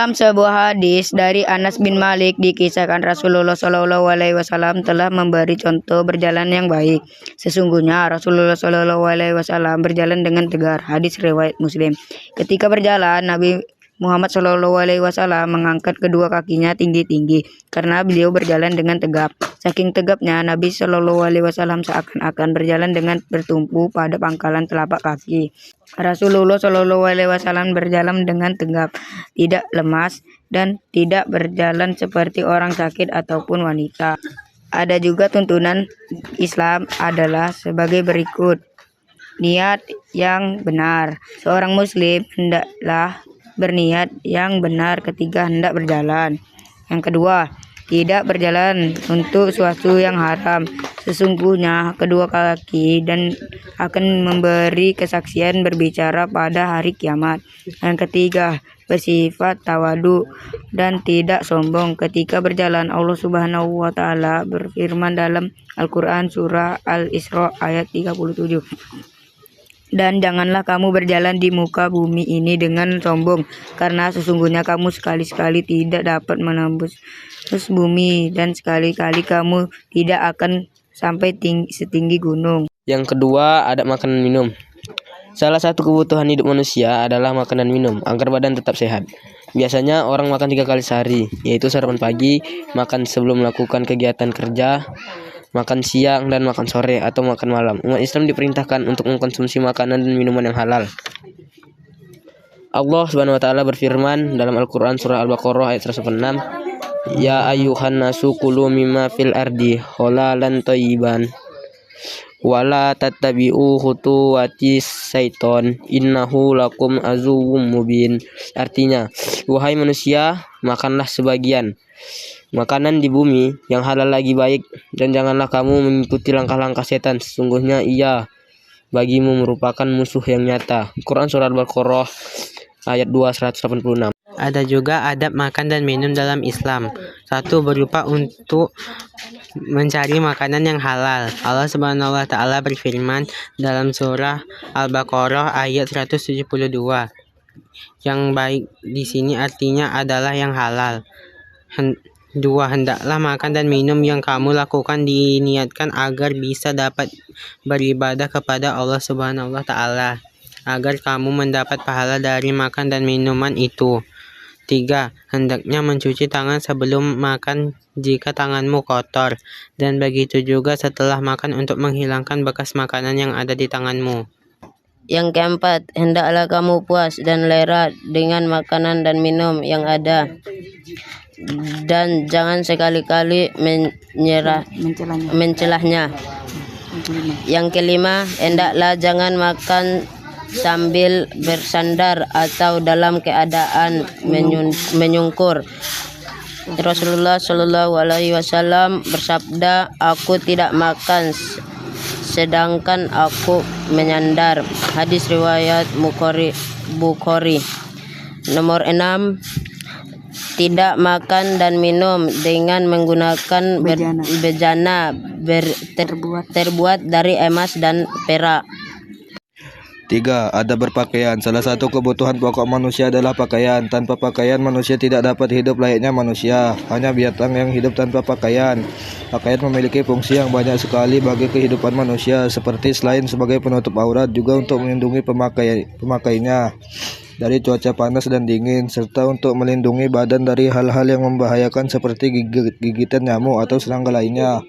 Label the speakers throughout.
Speaker 1: Dalam sebuah hadis dari Anas bin Malik dikisahkan Rasulullah Shallallahu Alaihi Wasallam telah memberi contoh berjalan yang baik. Sesungguhnya Rasulullah Shallallahu Alaihi Wasallam berjalan dengan tegar. Hadis riwayat Muslim. Ketika berjalan, Nabi Muhammad Shallallahu Alaihi Wasallam mengangkat kedua kakinya tinggi-tinggi karena beliau berjalan dengan tegap. Saking tegapnya, Nabi Shallallahu Alaihi Wasallam seakan-akan berjalan dengan bertumpu pada pangkalan telapak kaki. Rasulullah Shallallahu Alaihi Wasallam berjalan dengan tegap, tidak lemas dan tidak berjalan seperti orang sakit ataupun wanita. Ada juga tuntunan Islam adalah sebagai berikut. Niat yang benar. Seorang muslim hendaklah berniat yang benar ketika hendak berjalan. Yang kedua, tidak berjalan untuk sesuatu yang haram. Sesungguhnya kedua kaki dan akan memberi kesaksian berbicara pada hari kiamat. Yang ketiga, bersifat tawadu dan tidak sombong ketika berjalan. Allah Subhanahu wa taala berfirman dalam Al-Qur'an surah Al-Isra ayat 37. Dan janganlah kamu berjalan di muka bumi ini dengan sombong, karena sesungguhnya kamu sekali-sekali tidak dapat menembus bumi, dan sekali-kali kamu tidak akan sampai setinggi gunung.
Speaker 2: Yang kedua, ada makanan minum. Salah satu kebutuhan hidup manusia adalah makan dan minum agar badan tetap sehat. Biasanya orang makan 3 kali sehari, yaitu sarapan pagi, makan sebelum melakukan kegiatan kerja, makan siang, dan makan sore atau makan malam. Umat Islam diperintahkan untuk mengkonsumsi makanan dan minuman yang halal. Allah Subhanahu wa taala berfirman dalam Al-Qur'an surah Al-Baqarah ayat 106, "Ya ayyuhan nasu kulu mimma fil ardi halalan thayyiban wala tattabi'u khutuwatis syaiton innahu lakum azuwwum mubin." Artinya, wahai manusia, makanlah sebagian makanan di bumi yang halal lagi baik, dan janganlah kamu mengikuti langkah-langkah setan, sesungguhnya ia bagimu merupakan musuh yang nyata. Quran surah Al-Baqarah ayat 286.
Speaker 3: Ada juga adab makan dan minum dalam Islam. 1. Berupa untuk mencari makanan yang halal. Allah Subhanahu wa taala berfirman dalam surah Al-Baqarah ayat 172. Yang baik di sini artinya adalah yang halal. 2. Hendaklah makan dan minum yang kamu lakukan diniatkan agar bisa dapat beribadah kepada Allah Subhanahu wa taala, agar kamu mendapat pahala dari makan dan minuman itu. 3. Hendaknya mencuci tangan sebelum makan jika tanganmu kotor, dan begitu juga setelah makan untuk menghilangkan bekas makanan yang ada di tanganmu.
Speaker 1: Yang keempat, hendaklah kamu puas dan lera dengan makanan dan minum yang ada, dan jangan sekali-kali mencelahnya. Yang kelima, hendaklah jangan makan sambil bersandar atau dalam keadaan menyungkur. Rasulullah Shallallahu Alaihi Wasallam bersabda, "Aku tidak makan sedangkan aku menyandar." Hadis riwayat Bukhari. Nomor 6, tidak makan dan minum dengan menggunakan bejana terbuat dari emas dan perak.
Speaker 4: 3. Ada berpakaian. Salah satu kebutuhan pokok manusia adalah pakaian. Tanpa pakaian manusia tidak dapat hidup layaknya manusia. Hanya binatang yang hidup tanpa pakaian. Pakaian memiliki fungsi yang banyak sekali bagi kehidupan manusia, seperti selain sebagai penutup aurat, juga untuk melindungi pemakainya dari cuaca panas dan dingin, serta untuk melindungi badan dari hal-hal yang membahayakan seperti gigitan nyamuk atau serangga lainnya.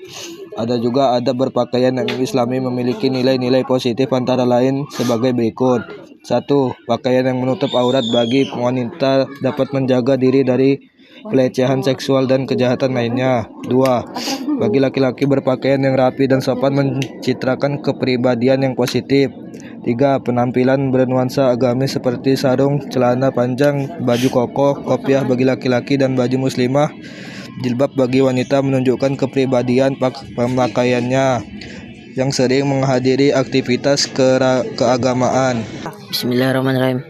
Speaker 4: Ada juga adab berpakaian yang Islami memiliki nilai-nilai positif antara lain sebagai berikut. 1. Pakaian yang menutup aurat bagi wanita dapat menjaga diri dari pelecehan seksual dan kejahatan lainnya. 2. Bagi laki-laki, berpakaian yang rapi dan sopan mencitrakan kepribadian yang positif. 3. Penampilan bernuansa agamis seperti sarung, celana panjang, baju koko, kopiah bagi laki-laki, dan baju muslimah, jilbab bagi wanita menunjukkan kepribadian pemakaiannya yang sering menghadiri aktivitas keagamaan.
Speaker 1: Bismillahirrahmanirrahim.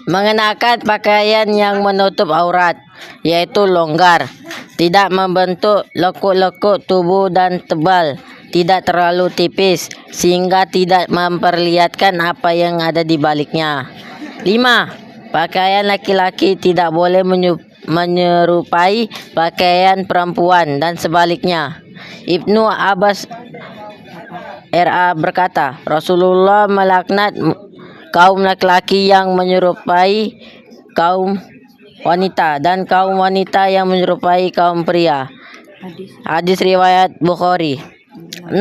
Speaker 1: Mengenakan pakaian yang menutup aurat, yaitu longgar, tidak membentuk lekuk-lekuk tubuh, dan tebal, tidak terlalu tipis sehingga tidak memperlihatkan apa yang ada di baliknya. 5.
Speaker 5: Pakaian laki-laki tidak boleh menyerupai pakaian perempuan dan sebaliknya. Ibnu Abbas RA berkata, Rasulullah melaknat kaum laki-laki yang menyerupai kaum wanita dan kaum wanita yang menyerupai kaum pria. Hadis riwayat Bukhari. 6.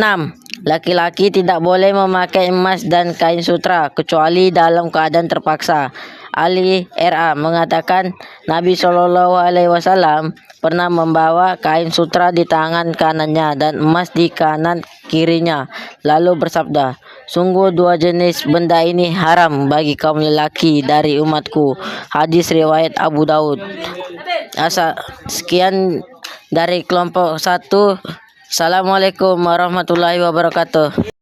Speaker 5: Laki-laki tidak boleh memakai emas dan kain sutra kecuali dalam keadaan terpaksa. Ali RA mengatakan Nabi SAW pernah membawa kain sutra di tangan kanannya dan emas di kanan kirinya. Lalu bersabda, sungguh dua jenis benda ini haram bagi kaum lelaki dari umatku. Hadis riwayat Abu Daud. Sekian dari kelompok 1. Assalamualaikum warahmatullahi wabarakatuh.